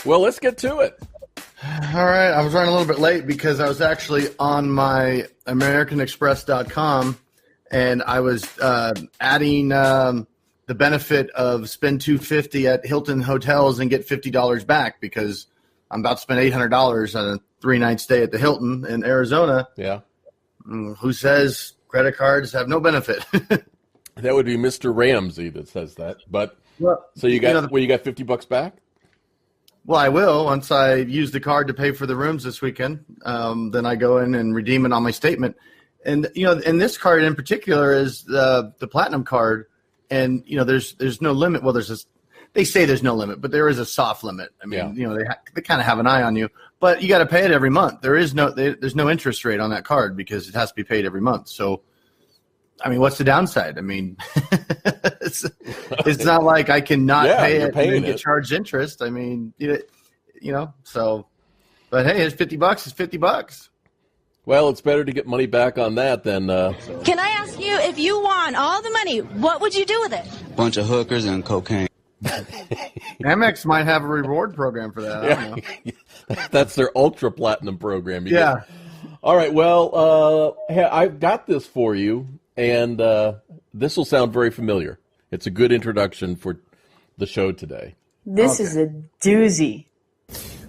Well, let's get to it. All right. I was running a little bit late because I was actually on my AmericanExpress.com and I was adding the benefit of spend $250 at Hilton hotels and get $50 back because I'm about to spend $800 on a 3-night stay at the Hilton in Arizona. Yeah. Who says credit cards have no benefit? That would be Mr. Ramsey that says that. But well, so you got you got $50 back? Well, I will once I use the card to pay for the rooms this weekend. Then I go in and redeem it on my statement. And and this card in particular is the platinum card. And there's no limit. Well, they say there's no limit, but there is a soft limit. I mean, they kind of have an eye on you, but you got to pay it every month. There's no interest rate on that card because it has to be paid every month. So, I mean, what's the downside? I mean, it's not like I cannot pay it and get charged interest. I mean, so, but hey, it's $50. It's $50. Well, it's better to get money back on that than. Can I ask you, if you won all the money, what would you do with it? Bunch of hookers and cocaine. Amex might have a reward program for that. I don't know. That's their ultra platinum program. Yeah. All right. Well, I've got this for you, and this will sound very familiar. It's a good introduction for the show today. This is a doozy.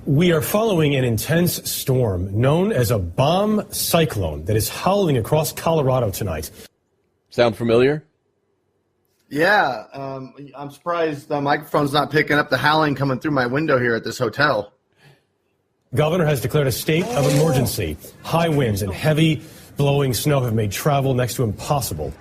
We are following an intense storm known as a bomb cyclone that is howling across Colorado tonight. Sound familiar? Yeah. I'm surprised the microphone's not picking up the howling coming through my window here at this hotel. Governor has declared a state of emergency. High winds and heavy blowing snow have made travel next to impossible.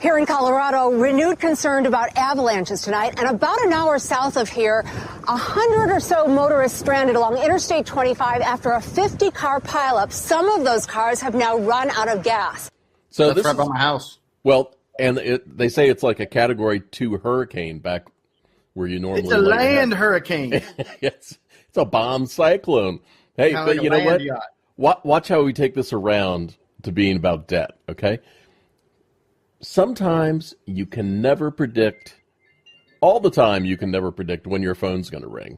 Here in Colorado, renewed concern about avalanches tonight, and about an hour south of here, 100 or so motorists stranded along Interstate 25 after a 50-car pileup. Some of those cars have now run out of gas. So that's right by my house. Well, and they say it's like a Category 2 hurricane back where you normally. It's a land hurricane. It's a bomb cyclone. Hey, but you know what? Watch how we take this around to being about debt. Okay. Sometimes you can never predict, all the time you can never predict when your phone's going to ring.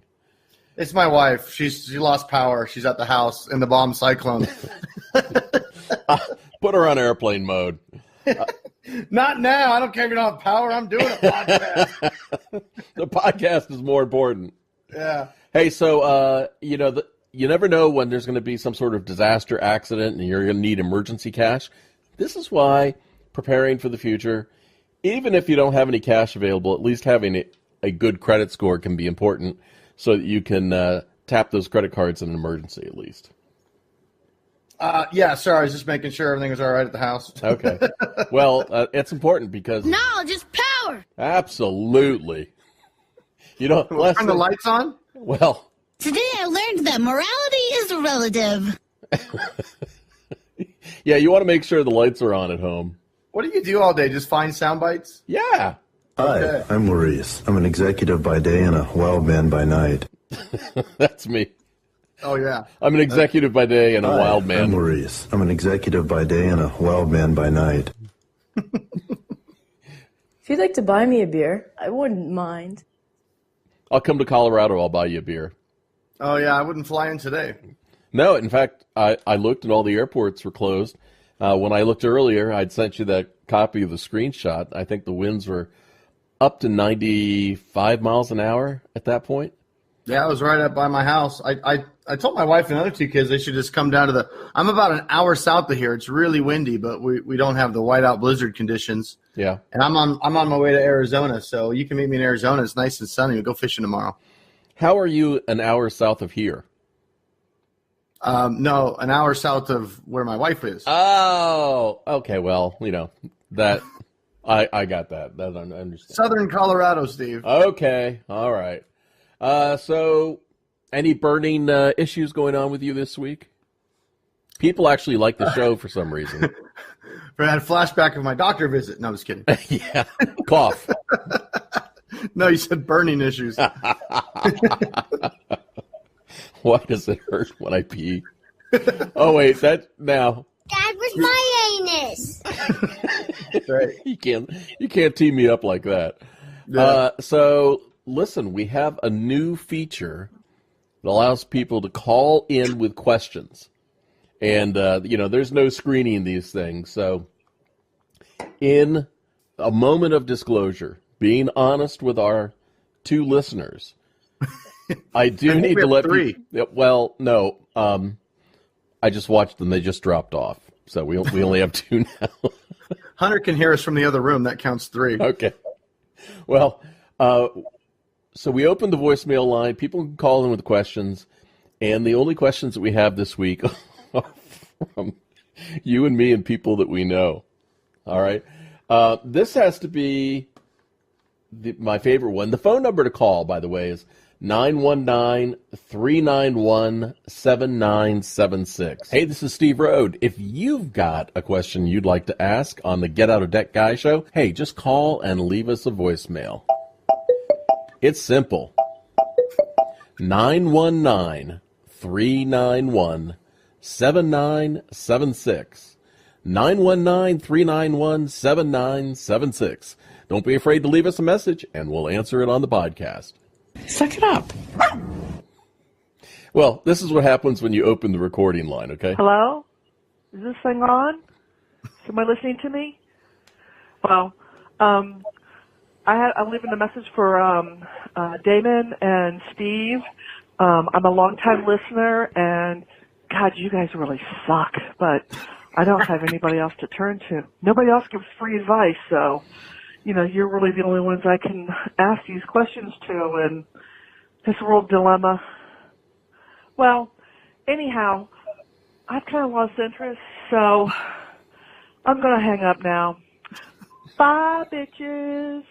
It's my wife. She lost power. She's at the house in the bomb cyclone. Put her on airplane mode. Not now. I don't care if you don't have power. I'm doing a podcast. The podcast is more important. Yeah. Hey, so, you never know when there's going to be some sort of disaster accident and you're going to need emergency cash. This is why preparing for the future, even if you don't have any cash available, at least having a good credit score can be important so that you can tap those credit cards in an emergency at least. Yeah, sorry, I was just making sure everything was all right at the house. Okay. Well, it's important because... Knowledge is power! Absolutely. You know, turn the lights on? Well... Today I learned that morality is relative. Yeah, you want to make sure the lights are on at home. What do you do all day? Just find sound bites? Yeah. Hi, I'm Maurice. I'm an executive by day and a wild man by night. That's me. Oh, yeah. I'm an executive by day and a wild man. I'm Maurice. I'm an executive by day and a wild man by night. If you'd like to buy me a beer, I wouldn't mind. I'll come to Colorado. I'll buy you a beer. Oh, yeah, I wouldn't fly in today. No, in fact, I looked and all the airports were closed. When I looked earlier, I'd sent you that copy of the screenshot. I think the winds were up to 95 miles an hour at that point. Yeah, I was right up by my house. I told my wife and other two kids they should just come down to I'm about an hour south of here. It's really windy, but we don't have the whiteout blizzard conditions. Yeah. And I'm on my way to Arizona, so you can meet me in Arizona. It's nice and sunny. We'll go fishing tomorrow. How are you an hour south of here? No, an hour south of where my wife is. Oh, okay. Well, that I got that. That I understand. Southern Colorado, Steve. Okay. All right. So any burning issues going on with you this week? People actually like the show for some reason. I had a flashback of my doctor visit. No, I'm just kidding. Yeah. Cough. No, you said burning issues. Why does it hurt when I pee? Oh, wait, now. That was my anus. That's right. You can't tee me up like that. Yeah. So, listen, we have a new feature It allows people to call in with questions. And, there's no screening these things. So in a moment of disclosure, being honest with our two listeners, I do need to let three. Well, no. I just watched them. They just dropped off. So we only have two now. Hunter can hear us from the other room. That counts 3. Okay. Well, so we opened the voicemail line. People can call in with questions. And the only questions that we have this week are from you and me and people that we know. All right. This has to be my favorite one. The phone number to call, by the way, is 919-391-7976. Hey, this is Steve Rode. If you've got a question you'd like to ask on the Get Out of Debt Guy show, hey, just call and leave us a voicemail. It's simple. 919-391-7976. 919-391-7976. Don't be afraid to leave us a message, and we'll answer it on the podcast. Suck it up. Well, this is what happens when you open the recording line, okay? Hello? Is this thing on? Somebody listening to me? Well, I'm leaving a message for Damon and Steve. I'm a longtime listener, and God, you guys really suck, but I don't have anybody else to turn to. Nobody else gives free advice, so, you're really the only ones I can ask these questions to in this world dilemma. Well, anyhow, I've kind of lost interest, so I'm going to hang up now. Bye, bitches.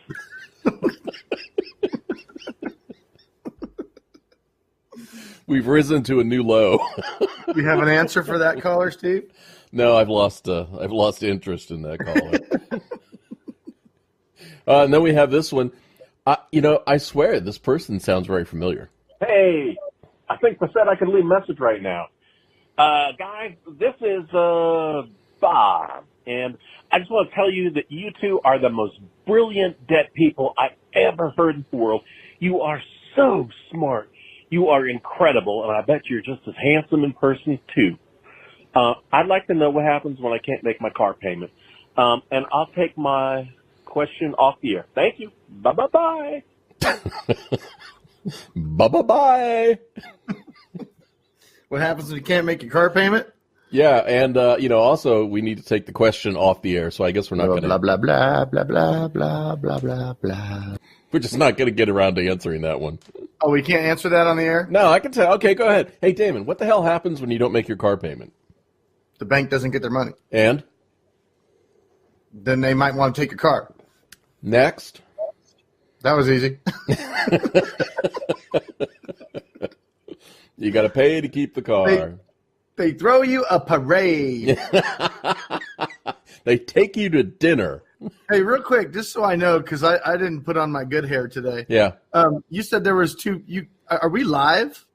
We've risen to a new low. You have an answer for that caller, Steve? No, I've lost interest in that caller. And then we have this one. I swear this person sounds very familiar. Hey, I think I said I could leave a message right now. Guys, this is Bob, and I just want to tell you that you two are the most brilliant debt people I've ever heard in the world. You are so smart. You are incredible, and I bet you're just as handsome in person, too. I'd like to know what happens when I can't make my car payment. And I'll take my question off the air. Thank you. Bye-bye-bye. Bye-bye-bye. What happens when you can't make your car payment? Yeah, and, also we need to take the question off the air, so I guess we're not going to... Blah, blah, blah, blah, blah, blah, blah, blah, blah. We're just not going to get around to answering that one. Oh, we can't answer that on the air? No, I can tell. Okay, go ahead. Hey, Damon, what the hell happens when you don't make your car payment? The bank doesn't get their money. And? Then they might want to take your car. Next. That was easy. You got to pay to keep the car. They throw you a parade. They take you to dinner. Hey, real quick, just so I know, because I didn't put on my good hair today. Yeah. You said there was two. Are we live?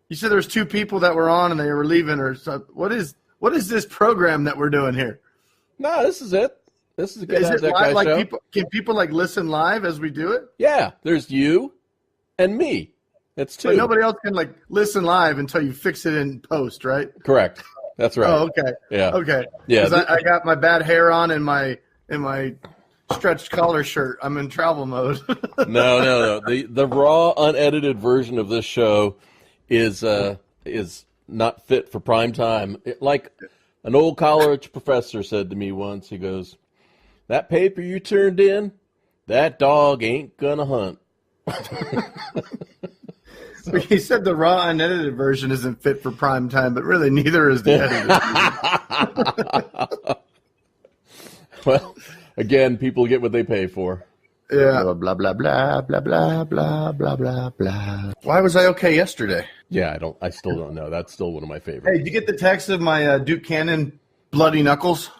You said there was 2 people that were on and they were leaving, or something. What is this program that we're doing here? No, this is it. This is a Get Is Out it of That Guy live? show. Can people listen live as we do it? Yeah, there's you and me. That's 2. But nobody else can listen live until you fix it in post, right? Correct. That's right. Oh, okay. Yeah. Okay. Yeah. Because I got my bad hair on in my stretched collar shirt. I'm in travel mode. No. The raw, unedited version of this show is not fit for prime time. Like an old college professor said to me once, he goes, "That paper you turned in, that dog ain't gonna hunt." He said the raw, unedited version isn't fit for prime time, but really neither is the edited. Well, again, people get what they pay for. Yeah. Blah, blah, blah, blah, blah, blah, blah, blah, blah, blah. Why was I okay yesterday? Yeah, I still don't know. That's still one of my Hey, favorites. did you get the text of my Duke Cannon Bloody Knuckles?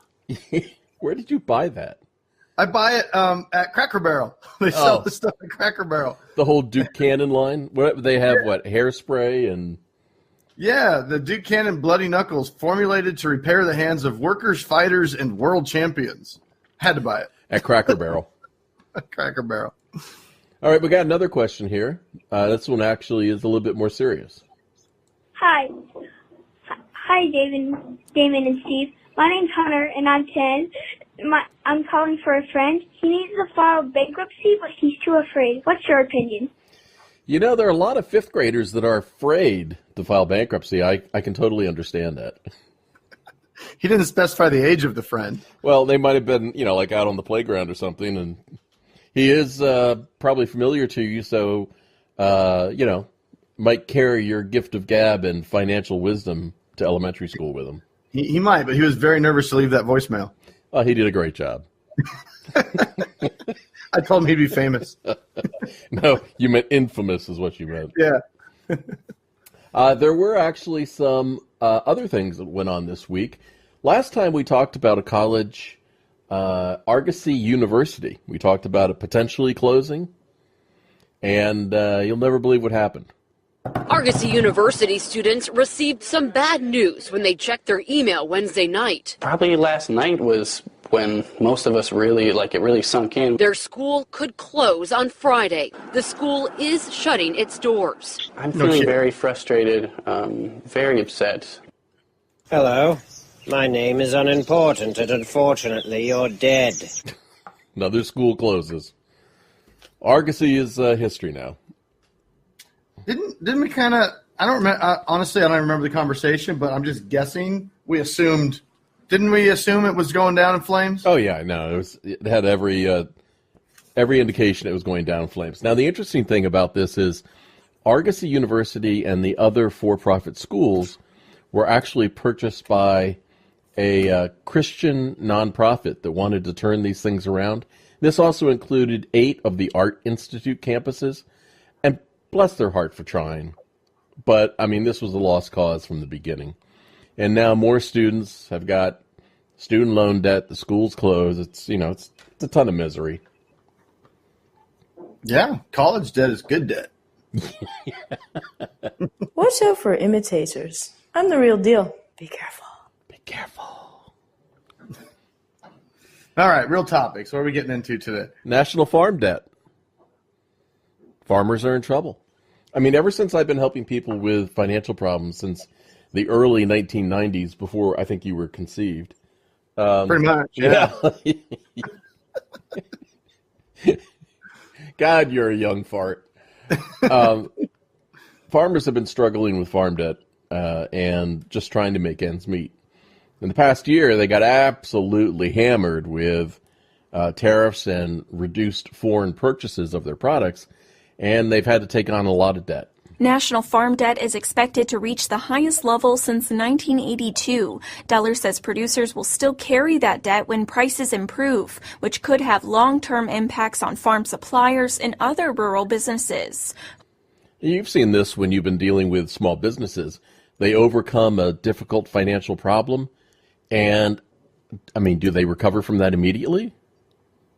Where did you buy that? I buy it at Cracker Barrel. They sell the stuff at Cracker Barrel. The whole Duke Cannon line? What, they have, hairspray and... Yeah, the Duke Cannon Bloody Knuckles, formulated to repair the hands of workers, fighters, and world champions. Had to buy it. At Cracker Barrel. At Cracker Barrel. All right, we got another question here. This one actually is a little bit more serious. Hi. Hi, Damon and Steve. My name's Hunter, and I'm 10. I'm calling for a friend. He needs to file bankruptcy, but he's too afraid. What's your opinion? You know, there are a lot of fifth graders that are afraid to file bankruptcy. I can totally understand that. He didn't specify the age of the friend. Well, they might have been, like out on the playground or something, and he is probably familiar to you, so, might carry your gift of gab and financial wisdom to elementary school with him. He might, but he was very nervous to leave that voicemail. Oh, he did a great job. I told him he'd be famous. No, you meant infamous is what you meant. Yeah. There were actually some other things that went on this week. Last time we talked about a college, Argosy University. We talked about it potentially closing, and you'll never believe what happened. Argosy University students received some bad news when they checked their email Wednesday night. Probably last night was when most of us it really sunk in. Their school could close on Friday. The school is shutting its doors. I'm feeling very frustrated, very upset. Hello. My name is unimportant, and unfortunately you're dead. Another school closes. Argosy is history now. Didn't we kind of? I don't remember. Honestly, I don't remember the conversation, but I'm just guessing. Didn't we assume it was going down in flames? Oh yeah, no. It had every indication it was going down in flames. Now the interesting thing about this is Argosy University and the other for-profit schools were actually purchased by a Christian nonprofit that wanted to turn these things around. This also included 8 of the Art Institute campuses, and bless their heart for trying. But, I mean, this was a lost cause from the beginning. And now more students have got student loan debt, the school's closed. It's a ton of misery. Yeah, college debt is good debt. Watch out for imitators. I'm the real deal. Be careful. Be careful. All right, real topics. What are we getting into today? National farm debt. Farmers are in trouble. I mean, ever since I've been helping people with financial problems since the early 1990s, before I think you were conceived. Pretty much, yeah. God, you're a young fart. Farmers have been struggling with farm debt and just trying to make ends meet. In the past year, they got absolutely hammered with tariffs and reduced foreign purchases of their products, and they've had to take on a lot of debt. National farm debt is expected to reach the highest level since 1982. Deller says producers will still carry that debt when prices improve, which could have long-term impacts on farm suppliers and other rural businesses. You've seen this when you've been dealing with small businesses. They overcome a difficult financial problem, and, I mean, do they recover from that immediately?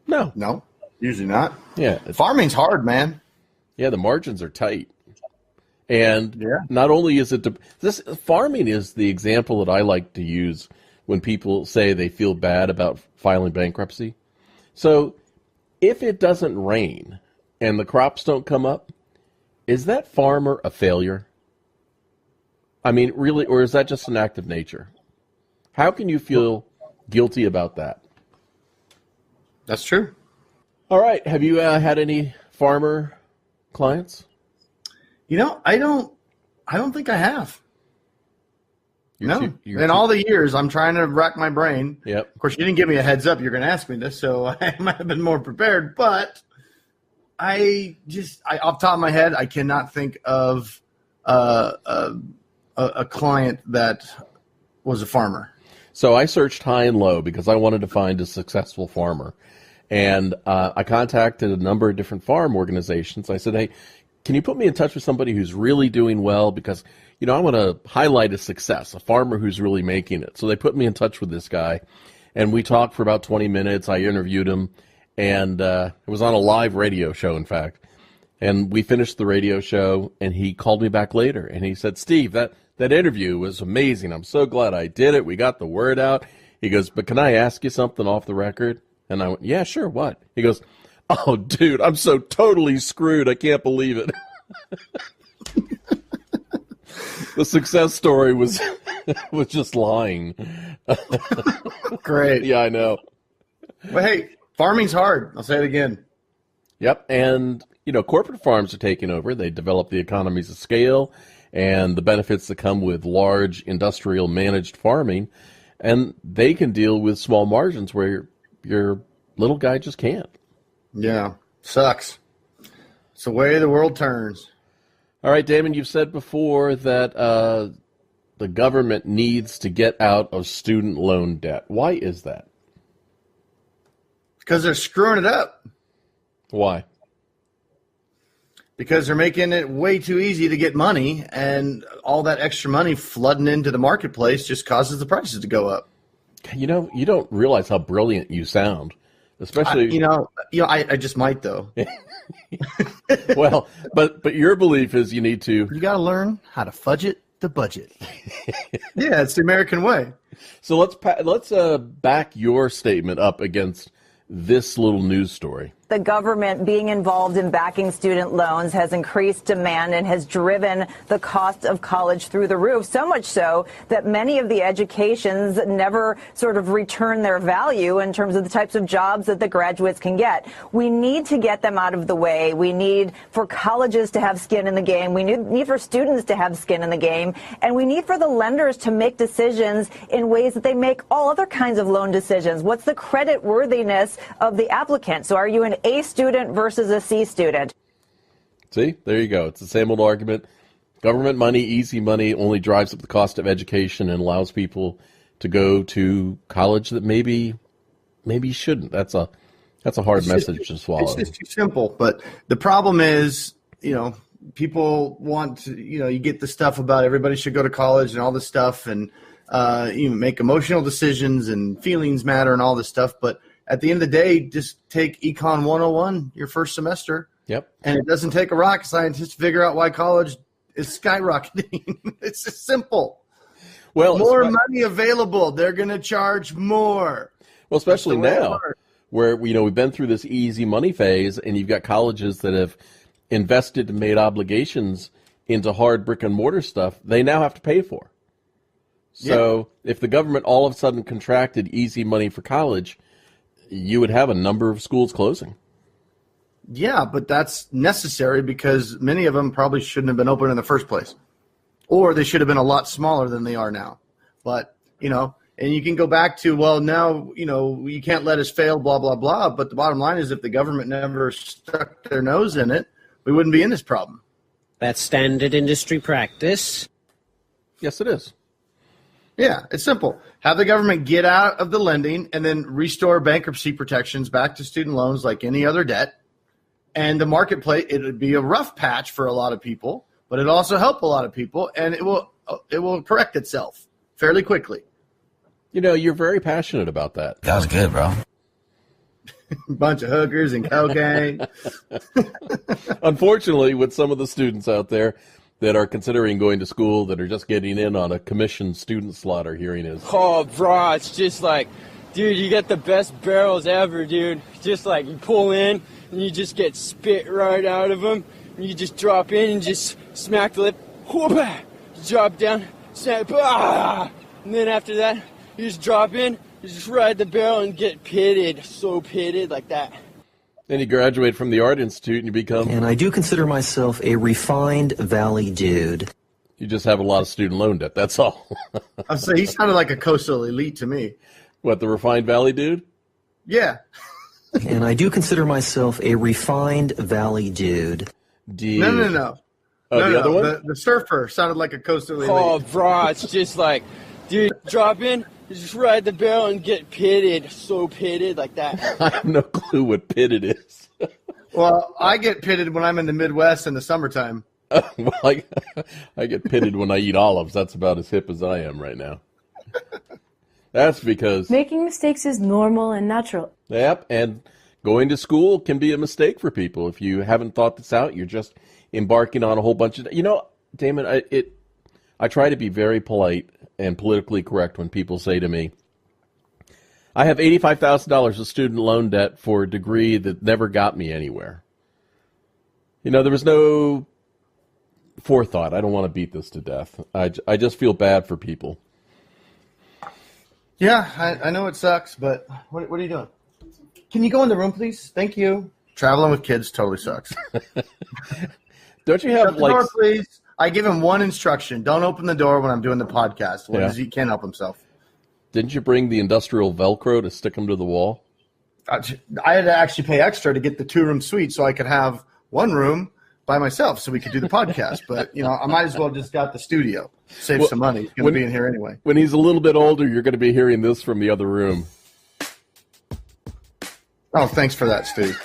No. No, usually not. Yeah. Farming's hard, man. Yeah, the margins are tight. And not only is it this farming is the example that I like to use when people say they feel bad about filing bankruptcy. So if it doesn't rain and the crops don't come up, is that farmer a failure? I mean, really, or is that just an act of nature? How can you feel guilty about that? That's true. All right. Have you had any farmer clients? I don't think I have. In all the years, I'm trying to rack my brain. Yep. Of course, you didn't give me a heads up you're going to ask me this, so I might have been more prepared. But I off the top of my head, I cannot think of a client that was a farmer. So I searched high and low because I wanted to find a successful farmer. And I contacted a number of different farm organizations. I said, hey, can you put me in touch with somebody who's really doing well? Because, I want to highlight a success, a farmer who's really making it. So they put me in touch with this guy, and we talked for about 20 minutes. I interviewed him, and it was on a live radio show, in fact. And we finished the radio show, and he called me back later, and he said, Steve, that interview was amazing. I'm so glad I did it. We got the word out. He goes, but can I ask you something off the record? And I went, yeah, sure, what? He goes, Oh, dude, I'm so totally screwed. I can't believe it. The success story was just lying. Great. Yeah, I know. But hey, farming's hard. I'll say it again. Yep, and corporate farms are taking over. They develop the economies of scale and the benefits that come with large industrial managed farming, and they can deal with small margins where your little guy just can't. Yeah, sucks. It's the way the world turns. All right, Damon, you've said before that the government needs to get out of student loan debt. Why is that? Because they're screwing it up. Why? Because they're making it way too easy to get money, and all that extra money flooding into the marketplace just causes the prices to go up. You don't realize how brilliant you sound, especially. I just might though. Well, but your belief is you need to. You got to learn how to fudge it the budget. Yeah, it's the American way. So let's back your statement up against this little news story. The government being involved in backing student loans has increased demand and has driven the cost of college through the roof, so much so that many of the educations never sort of return their value in terms of the types of jobs that the graduates can get. We need to get them out of the way. We need for colleges to have skin in the game. We need for students to have skin in the game. And we need for the lenders to make decisions in ways that they make all other kinds of loan decisions. What's the credit worthiness of the applicant? So are you an A student versus a C student? See, there you go. It's the same old argument. Government money, easy money, only drives up the cost of education and allows people to go to college that maybe shouldn't. That's a hard message to swallow. It's just too simple. But the problem is, people want to, you get the stuff about everybody should go to college and all this stuff, and you make emotional decisions and feelings matter and all this stuff. But at the end of the day, just take Econ 101 your first semester. Yep. And it doesn't take a rocket scientist to figure out why college is skyrocketing. It's just simple. Well, more money available. They're going to charge more. Well, especially now where, we've been through this easy money phase, and you've got colleges that have invested and made obligations into hard brick and mortar stuff they now have to pay for. So if the government all of a sudden contracted easy money for college, you would have a number of schools closing. Yeah, but that's necessary because many of them probably shouldn't have been open in the first place. Or they should have been a lot smaller than they are now. But, and you can go back to, well, now, you can't let us fail, blah, blah, blah. But the bottom line is if the government never stuck their nose in it, we wouldn't be in this problem. That's standard industry practice. Yes, it is. Yeah, it's simple. Have the government get out of the lending and then restore bankruptcy protections back to student loans like any other debt. And the marketplace, it would be a rough patch for a lot of people, but it also help a lot of people, and it will correct itself fairly quickly. You're very passionate about that. That was good, bro. Bunch of hookers and cocaine. Unfortunately, with some of the students out there that are considering going to school that are just getting in on a commissioned student slaughter, hearing is. Oh, bro, it's just like, dude, you get the best barrels ever, dude. Just like you pull in and you just get spit right out of them. And you just drop in and just smack the lip. Whoop-ah! Drop down, snap, and then after that, you just drop in, you just ride the barrel and get pitted. So pitted like that. Then you graduate from the Art Institute and you become... And I do consider myself a refined valley dude. You just have a lot of student loan debt, that's all. I'll say he sounded like a coastal elite to me. What, the refined valley dude? Yeah. And I do consider myself a refined valley dude. No. Oh, the other one? The surfer sounded like a coastal elite. Oh, bro, it's just like, dude, drop in, you just ride the barrel and get pitted. So pitted like that. I have no clue what pitted is. Well, I get pitted when I'm in the Midwest in the summertime. Well, I get pitted when I eat olives. That's about as hip as I am right now. That's because... Making mistakes is normal and natural. Yep, and going to school can be a mistake for people. If you haven't thought this out, you're just embarking on a whole bunch of... Damon, I try to be very polite and politically correct when people say to me, I have $85,000 of student loan debt for a degree that never got me anywhere. You know, there was no forethought. I don't want to beat this to death. I just feel bad for people. Yeah, I know it sucks, but what are you doing? Can you go in the room, please? Thank you. Traveling with kids totally sucks. Don't you have Shut the door, please? I give him one instruction. Don't open the door when I'm doing the podcast. What is he can't help himself. Didn't you bring the industrial Velcro to stick them to the wall? I had to actually pay extra to get the 2-room suite so I could have one room by myself so we could do the podcast. But, you know, I might as well just got the studio. Save some money. He's going to be in here anyway. When he's a little bit older, you're going to be hearing this from the other room. Oh, thanks for that, Steve.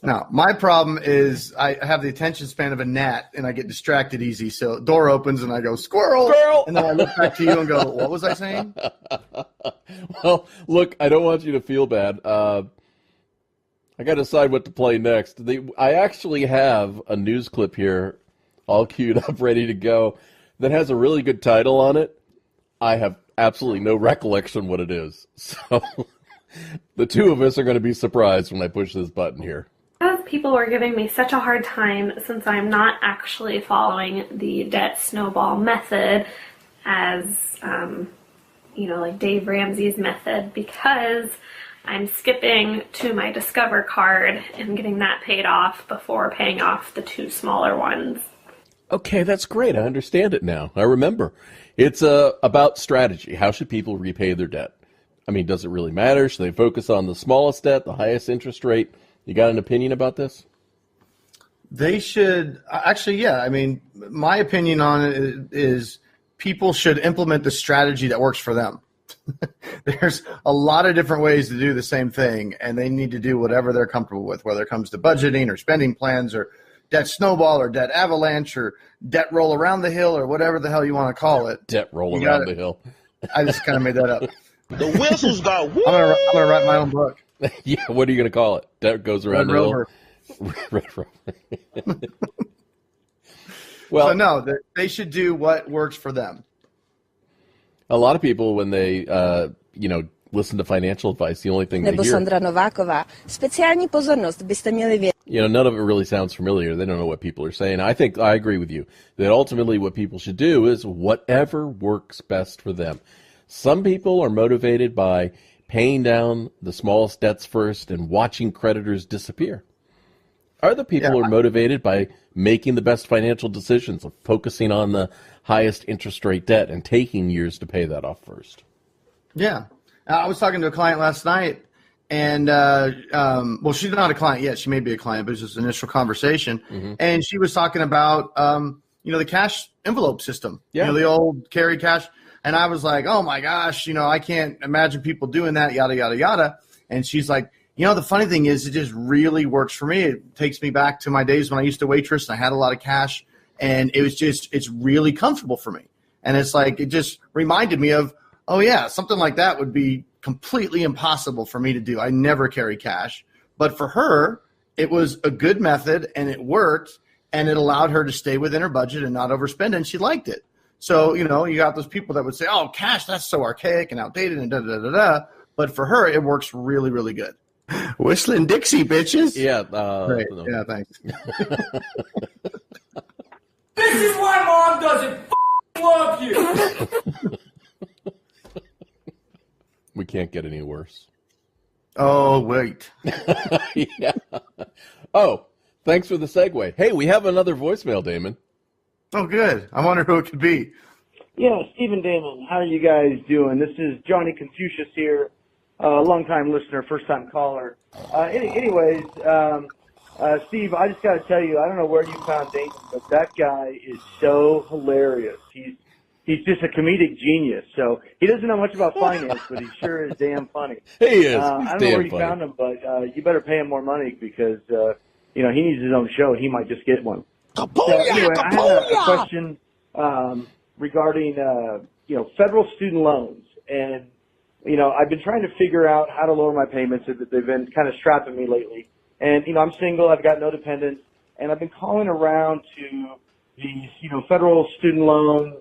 Now, my problem is I have the attention span of a gnat, and I get distracted easy. So door opens, and I go, squirrel! Squirrel! And then I look back to you and go, what was I saying? Well, look, I don't want you to feel bad. I got to decide what to play next. I actually have a news clip here all queued up, ready to go, that has a really good title on it. I have absolutely no recollection what it is. So the two of us are going to be surprised when I push this button here. Because people were giving me such a hard time since I'm not actually following the debt snowball method as, like Dave Ramsey's method, because I'm skipping to my Discover card and getting that paid off before paying off the 2 smaller ones. Okay, that's great. I understand it now. I remember. It's about strategy. How should people repay their debt? I mean, does it really matter? Should they focus on the smallest debt, the highest interest rate? You got an opinion about this? They should actually, yeah. I mean, my opinion on it is people should implement the strategy that works for them. There's a lot of different ways to do the same thing, and they need to do whatever they're comfortable with, whether it comes to budgeting or spending plans or debt snowball or debt avalanche or debt roll around the hill or whatever the hell you want to call it. Debt roll around the hill. I just kind of made that up. The whistles go. I'm gonna write my own book. Yeah, what are you going to call it? Debt goes around the hill. Red Rover. Well, so no, they should do what works for them. A lot of people, when they, listen to financial advice, the only thing they hear, Sandra Novakova. Specjalnie pozornost byste mieli wiedzieć. none of it really sounds familiar. They don't know what people are saying. I think I agree with you that ultimately what people should do is whatever works best for them. Some people are motivated by paying down the smallest debts first and watching creditors disappear. Other people are motivated by making the best financial decisions, of focusing on the highest interest rate debt and taking years to pay that off first. Yeah. I was talking to a client last night, and, she's not a client yet. She may be a client, but it was just an initial conversation. Mm-hmm. And she was talking about, the cash envelope system, the old carry cash. And I was like, oh, my gosh, I can't imagine people doing that, yada, yada, yada. And she's like, the funny thing is it just really works for me. It takes me back to my days when I used to waitress and I had a lot of cash. And it's really comfortable for me. And it's like it just reminded me of, oh, yeah, something like that would be completely impossible for me to do. I never carry cash. But for her, it was a good method and it worked. And it allowed her to stay within her budget and not overspend. And she liked it. So, you got those people that would say, oh, cash, that's so archaic and outdated and da-da-da-da-da. But for her, it works really, really good. Whistling Dixie, bitches. Yeah. Great. No. Yeah, thanks. This is why Mom doesn't love you. We can't get any worse. Oh, wait. Yeah. Oh, thanks for the segue. Hey, we have another voicemail, Damon. Oh, good. I wonder who it could be. Yeah, Stephen Damon. How are you guys doing? This is Johnny Confucius here, long-time listener, first-time caller. Anyways, Steve, I just got to tell you, I don't know where you found Damon, but that guy is so hilarious. He's just a comedic genius. So he doesn't know much about finance, but he sure is damn funny. He is. I don't know where you found him, but you better pay him more money because he needs his own show. He might just get one. So anyway, I had a question regarding federal student loans, and I've been trying to figure out how to lower my payments. They've been kind of strapping me lately, and I'm single. I've got no dependents, and I've been calling around to these federal student loan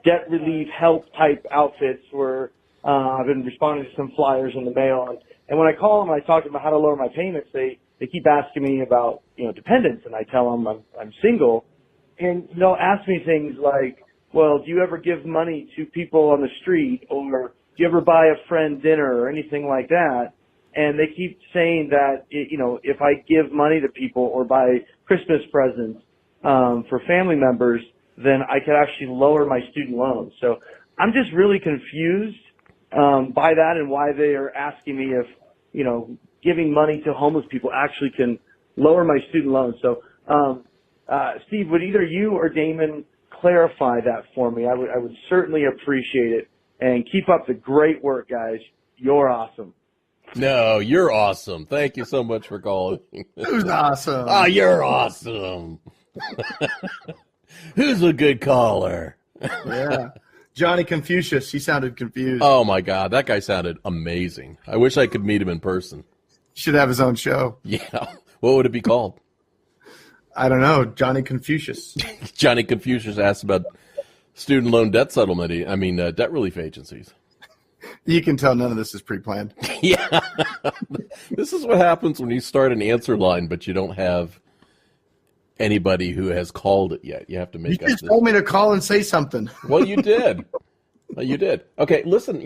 debt relief help type outfits where I've been responding to some flyers in the mail, and when I call them and I talk to them about how to lower my payments, they keep asking me about, dependents, and I tell them I'm single, and they'll ask me things like, well, do you ever give money to people on the street, or do you ever buy a friend dinner or anything like that? And they keep saying that, if I give money to people or buy Christmas presents for family members, then I could actually lower my student loans. So I'm just really confused by that and why they are asking me if, giving money to homeless people actually can lower my student loans. So, Steve, would either you or Damon clarify that for me? I would certainly appreciate it. And keep up the great work, guys. You're awesome. No, you're awesome. Thank you so much for calling. Who's awesome? Oh, you're awesome. Who's a good caller? Yeah. Johnny Confucius. He sounded confused. Oh, my God. That guy sounded amazing. I wish I could meet him in person. Should have his own show. Yeah. What would it be called? I don't know. Johnny Confucius. Johnny Confucius asked about student loan debt settlement. Debt relief agencies. You can tell none of this is pre-planned. Yeah. This is what happens when you start an answer line, but you don't have anybody who has called it yet. You have to make You just told me to call and say something. Well, you did. You did. Okay, listen,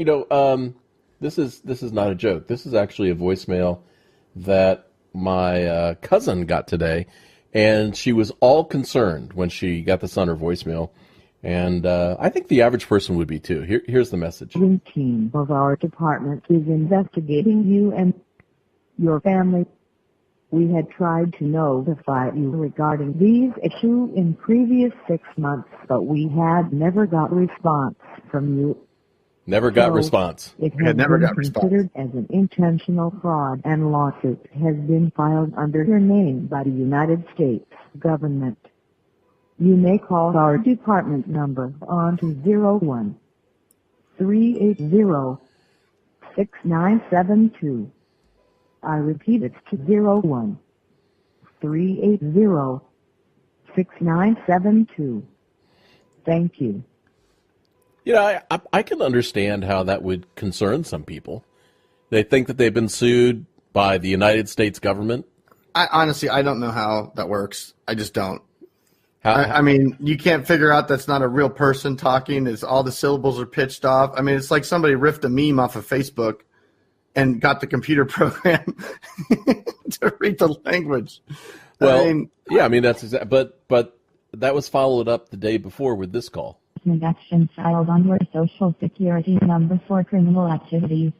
this is not a joke. This is actually a voicemail that my cousin got today, and she was all concerned when she got this on her voicemail. And I think the average person would be too. Here's the message. The team of our department is investigating you and your family. We had tried to notify you regarding these issues in previous 6 months, but we had never got response from you. Never got response. It has been considered as an intentional fraud, and lawsuit has been filed under your name by the United States government. You may call our department number on to 01-380-6972. I repeat, it's to 01-380-6972. Thank you. I can understand how that would concern some people. They think that they've been sued by the United States government. Honestly, I don't know how that works. I just don't. I mean, you can't figure out that's not a real person talking. It's all the syllables are pitched off. I mean, it's like somebody riffed a meme off of Facebook and got the computer program to read the language. Well, that's exactly. But that was followed up the day before with this call. Action filed on your social security number for criminal activities.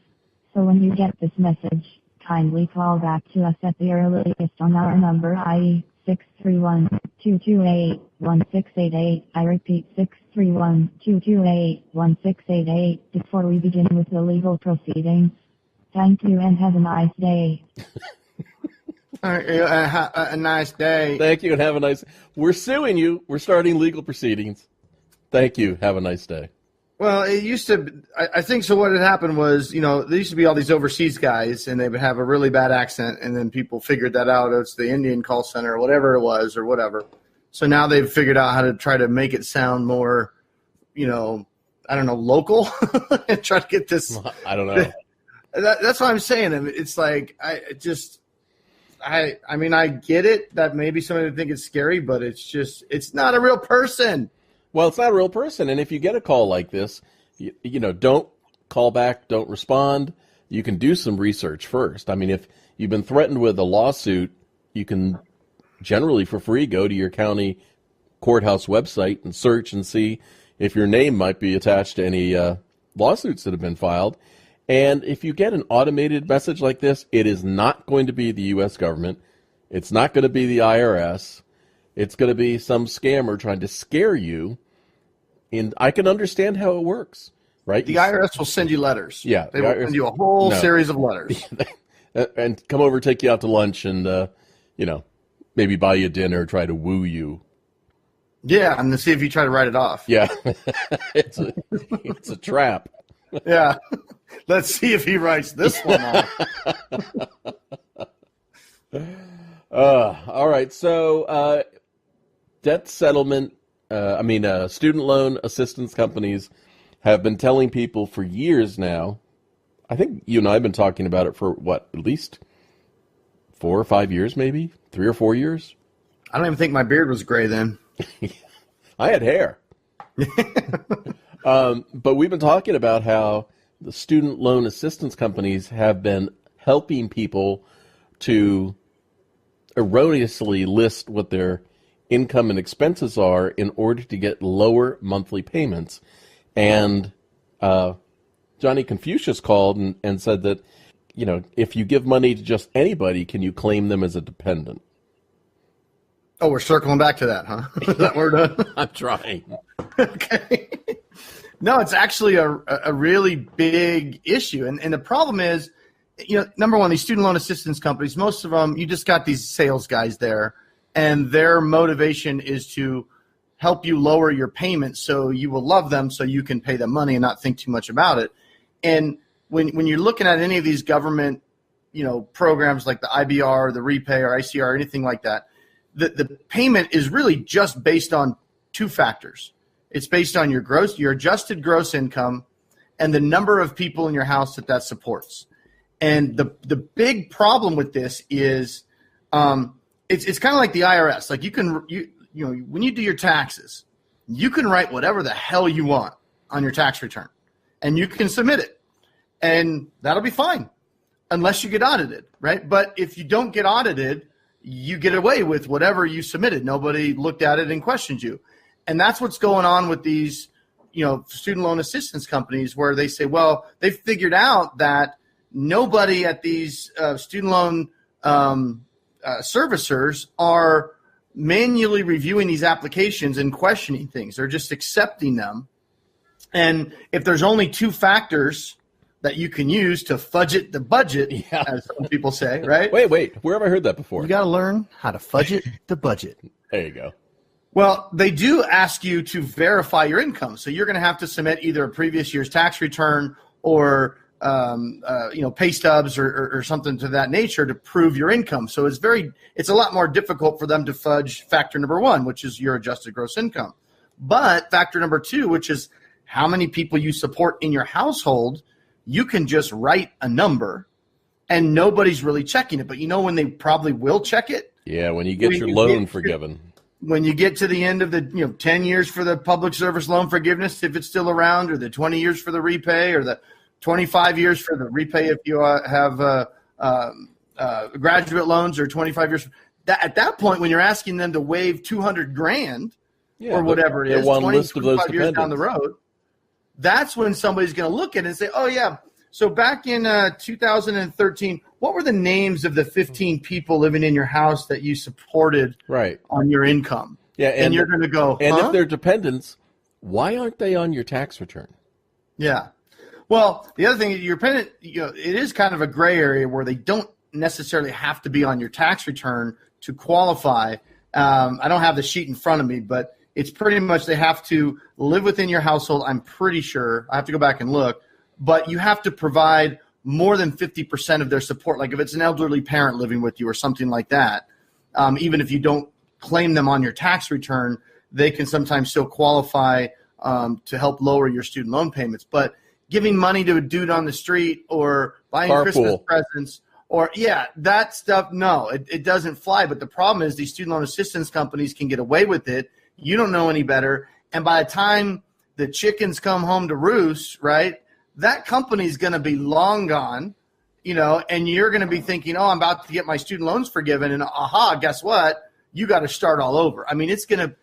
So when you get this message, kindly call back to us at the earliest on our number, i.e. 631-228-1688. I repeat, 631-228-1688 before we begin with the legal proceedings. Thank you and have a nice day. A nice day. Thank you and have a nice. We're suing you. We're starting legal proceedings. Thank you. Have a nice day. Well, it used to. I think so. What had happened was, there used to be all these overseas guys, and they would have a really bad accent, and then people figured that out. It's the Indian call center, or whatever it was, or whatever. So now they've figured out how to try to make it sound more, local, and try to get this. I don't know. That's what I'm saying. It's like I get it that maybe somebody would think it's scary, but it's not a real person. Well, it's not a real person, and if you get a call like this, don't call back, don't respond. You can do some research first. I mean, if you've been threatened with a lawsuit, you can generally, for free, go to your county courthouse website and search and see if your name might be attached to any lawsuits that have been filed. And if you get an automated message like this, it is not going to be the U.S. government. It's not going to be the IRS. It's going to be some scammer trying to scare you. And I can understand how it works, right? The IRS will send you letters. Yeah. They will send you a whole series of letters. And come over, take you out to lunch, and, maybe buy you dinner, try to woo you. Yeah, and to see if you try to write it off. Yeah. It's a trap. Yeah. Let's see if he writes this one off. All right. So, debt settlement, student loan assistance companies have been telling people for years now. I think you and I have been talking about it for, at least 4 or 5 years, maybe? 3 or 4 years? I don't even think my beard was gray then. I had hair. But we've been talking about how the student loan assistance companies have been helping people to erroneously list what their income and expenses are in order to get lower monthly payments. And Johnny Confucius called and said that, if you give money to just anybody, can you claim them as a dependent? Oh, we're circling back to that, huh? Is that what we're done? I'm trying. Okay. No, it's actually a really big issue. And the problem is, number one, these student loan assistance companies, most of them, you just got these sales guys there, and their motivation is to help you lower your payments so you will love them so you can pay them money and not think too much about it. And when you're looking at any of these government, programs like the IBR, the REPAY, or ICR, or anything like that, the payment is really just based on two factors. It's based on your adjusted gross income and the number of people in your house that supports. And the big problem with this is it's kind of like the IRS. Like when you do your taxes, you can write whatever the hell you want on your tax return, and you can submit it, and that'll be fine unless you get audited, right? But if you don't get audited, you get away with whatever you submitted. Nobody looked at it and questioned you. And that's what's going on with these, student loan assistance companies, where they say, well, they've figured out that nobody at these student loan servicers are manually reviewing these applications and questioning things. They're just accepting them. And if there's only two factors that you can use to fudget the budget, as some people say, right? Wait. Where have I heard that before? You got to learn how to fudget the budget. There you go. Well, they do ask you to verify your income. So you're going to have to submit either a previous year's tax return or pay stubs or something to that nature to prove your income. So it's a lot more difficult for them to fudge factor number one, which is your adjusted gross income. But factor number two, which is how many people you support in your household, you can just write a number and nobody's really checking it. But when they probably will check it? Yeah, when you get your loan forgiven. When you get to the end of the 10 years for the public service loan forgiveness, if it's still around, or the 20 years for the repay, or the 25 years for the repay if you have graduate loans, or 25 years. At that point, when you're asking them to waive $200,000 or whatever it is, 20, 25 years down the road, that's when somebody's going to look at it and say, oh, yeah, so back in 2013, what were the names of the 15 people living in your house that you supported on your income? Yeah, and you're going to go, and if they're dependents, why aren't they on your tax return? Yeah. Well, the other thing, your dependent, it is kind of a gray area where they don't necessarily have to be on your tax return to qualify. I don't have the sheet in front of me, but it's pretty much they have to live within your household. I'm pretty sure. I have to go back and look. But you have to provide more than 50% of their support. Like if it's an elderly parent living with you or something like that, even if you don't claim them on your tax return, they can sometimes still qualify to help lower your student loan payments. But giving money to a dude on the street or buying Christmas presents or, that stuff, no, it doesn't fly. But the problem is these student loan assistance companies can get away with it. You don't know any better. And by the time the chickens come home to roost, right, that company's going to be long gone, and you're going to be thinking, oh, I'm about to get my student loans forgiven. And guess what? You got to start all over. I mean, it's going to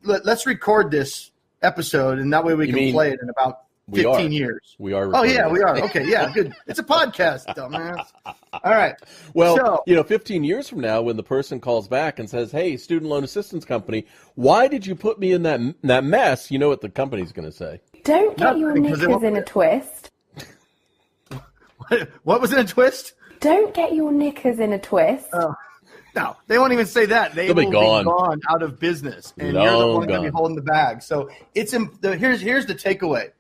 let's record this episode, and that way we can play it in about 15 years. We are. Oh, yeah, we are. Okay, yeah, good. It's a podcast, dumbass. All right. Well, 15 years from now, when the person calls back and says, hey, student loan assistance company, why did you put me in that mess? You know what the company's going to say. Don't get your knickers in a twist. What was in a twist? Don't get your knickers in a twist. No, they won't even say that. They'll be gone out of business, and you're the one going to be holding the bag. So here's the takeaway.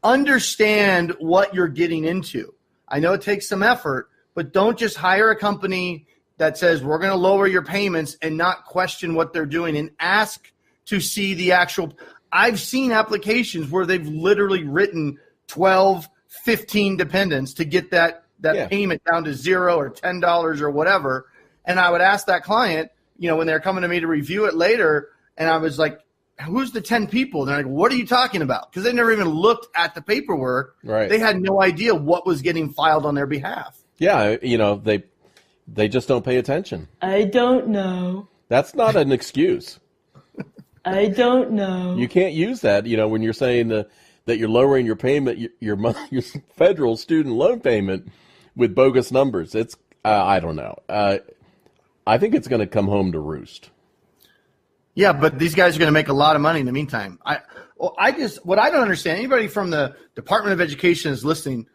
Understand what you're getting into. I know it takes some effort, but don't just hire a company that says we're going to lower your payments and not question what they're doing and ask to see the actual. I've seen applications where they've literally written 12, 15 dependents to get that payment down to $0 or $10 or whatever. And I would ask that client, when they're coming to me to review it later, and I was like, who's the 10 people? And they're like, what are you talking about? Because they never even looked at the paperwork. Right. They had no idea what was getting filed on their behalf. Yeah, they just don't pay attention. I don't know. That's not an excuse. I don't know. You can't use that, when you're saying that you're lowering your payment, your federal student loan payment with bogus numbers. It's I don't know. I think it's going to come home to roost. Yeah, but these guys are going to make a lot of money in the meantime. What I don't understand, anybody from the Department of Education is listening,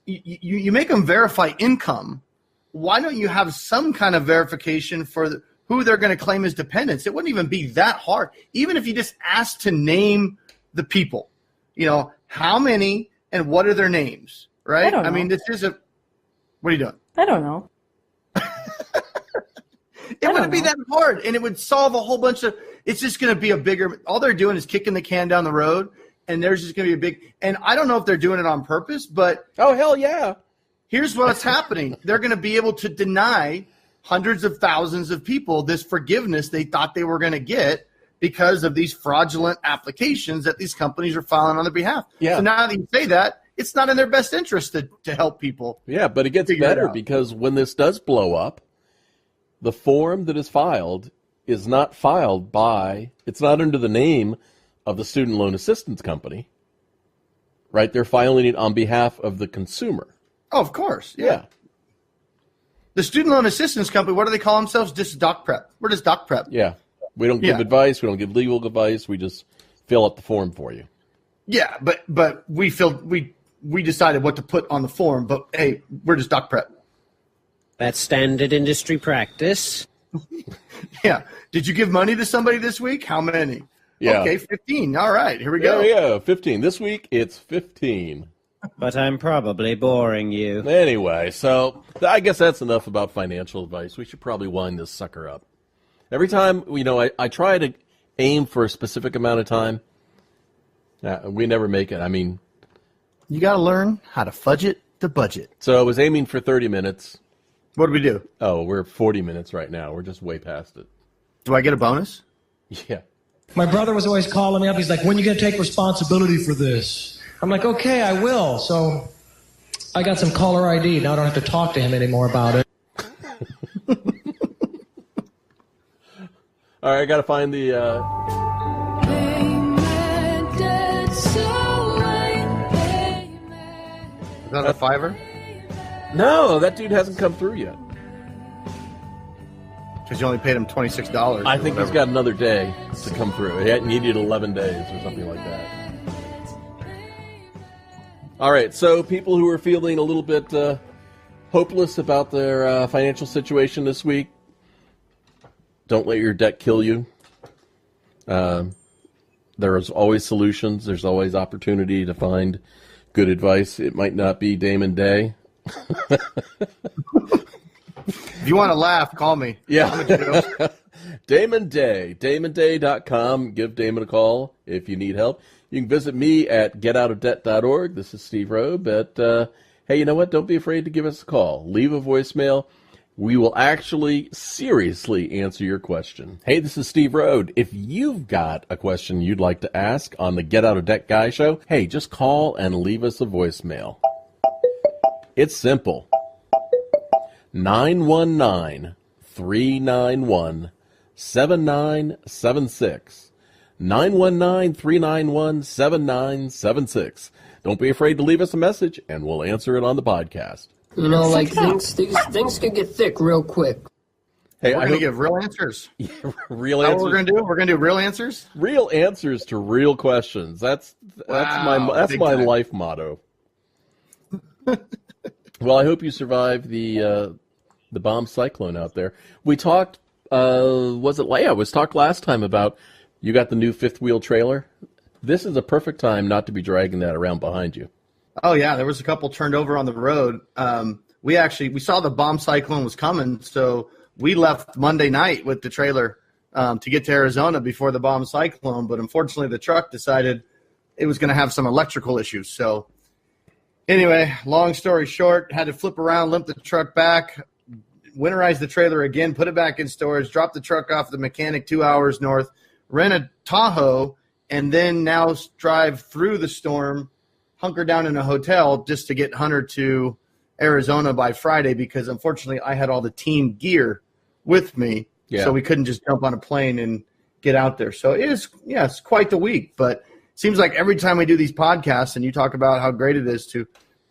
you make them verify income. Why don't you have some kind of verification for who they're going to claim as dependents? It wouldn't even be that hard. Even if you just asked to name the people, how many and what are their names, right? I don't know. mean, this is what are you doing? I don't know. It wouldn't be that hard, and it would solve a whole bunch of – it's just going to be a bigger – all they're doing is kicking the can down the road, and there's just going to be a big – and I don't know if they're doing it on purpose, but – oh, hell yeah. Here's what's happening. They're going to be able to deny hundreds of thousands of people this forgiveness they thought they were going to get because of these fraudulent applications that these companies are filing on their behalf. Yeah. So now that you say that, it's not in their best interest to help people. Yeah, but it gets better because when this does blow up, the form that is filed is not filed by, it's not under the name of the student loan assistance company, right? They're filing it on behalf of the consumer. Oh, of course. Yeah. The student loan assistance company, what do they call themselves? Just Doc Prep. We're just Doc Prep. Yeah. We don't give advice. We don't give legal advice. We just fill out the form for you. Yeah, but we decided what to put on the form, but hey, we're just Doc Prep. That's standard industry practice. Yeah. Did you give money to somebody this week? How many? Yeah. Okay, 15. All right, here we go. There we go. 15. This week, it's 15. But I'm probably boring you. Anyway, so I guess that's enough about financial advice. We should probably wind this sucker up. Every time, I try to aim for a specific amount of time. We never make it. I mean, you got to learn how to fudget the budget. So I was aiming for 30 minutes. What did we do? Oh, we're 40 minutes right now. We're just way past it. Do I get a bonus? Yeah. My brother was always calling me up. He's like, when are you going to take responsibility for this? I'm like, okay, I will. So I got some caller ID. Now I don't have to talk to him anymore about it. All right, I got to find the... Is that a $5? No, that dude hasn't come through yet. Because you only paid him $26. I think he's got another day to come through. He needed 11 days or something like that. All right, so people who are feeling a little bit hopeless about their financial situation this week, don't let your debt kill you. There's always solutions. There's always opportunity to find good advice. It might not be Damon Day. If you want to laugh, call me. Yeah. Damon Day. DamonDay.com. Give Damon a call if you need help. You can visit me at getoutofdebt.org. This is Steve Rowe. But, hey, you know what? Don't be afraid to give us a call. Leave a voicemail. We will actually seriously answer your question. Hey, this is Steve Rode. If you've got a question you'd like to ask on the Get Out of Debt Guy show, hey, just call and leave us a voicemail. It's simple. 919-391-7976. 919-391-7976. Don't be afraid to leave us a message, and we'll answer it on the podcast. Things can get thick real quick. Hey, we're going to give real answers. Real answers. What we're going to do? We're going to do real answers? Real answers to real questions. That's my life motto. Well, I hope you survived the bomb cyclone out there. We talked. Was talked last time about you got the new fifth wheel trailer. This is a perfect time not to be dragging that around behind you. Oh yeah, there was a couple turned over on the road. We saw the bomb cyclone was coming, so we left Monday night with the trailer to get to Arizona before the bomb cyclone, but unfortunately the truck decided it was going to have some electrical issues. So anyway, long story short, had to flip around, limp the truck back, winterize the trailer again, put it back in storage, drop the truck off the mechanic 2 hours north, rent a Tahoe, and then now drive through the storm, hunker down in a hotel just to get Hunter to Arizona by Friday because unfortunately I had all the team gear with me, so we couldn't just jump on a plane and get out there. So it's quite the week, but it seems like every time we do these podcasts and you talk about how great it is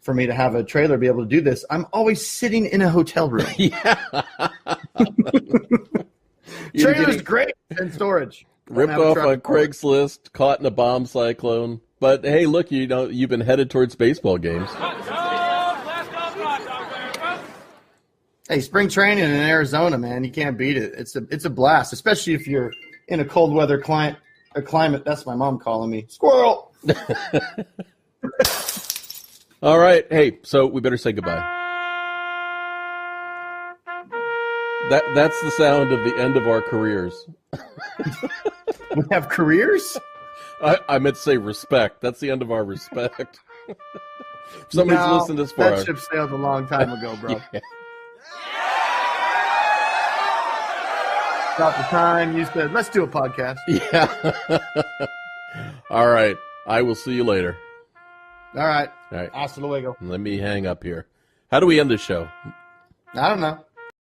for me to have a trailer be able to do this, I'm always sitting in a hotel room. Trailer's great in storage. Ripped off on Craigslist, caught in a bomb cyclone. But hey, look, you've been headed towards baseball games. Hey, spring training in Arizona, man, you can't beat it. It's a blast, especially if you're in a cold weather climate. That's my mom calling me. Squirrel. All right. Hey, so we better say goodbye. That's the sound of the end of our careers. We have careers? I meant to say respect. That's the end of our respect. Somebody's listened this far. That ship sailed a long time ago, bro. Yeah. About the time you said, let's do a podcast. Yeah. All right. I will see you later. All right. All right. Hasta luego. Let me hang up here. How do we end the show? I don't know.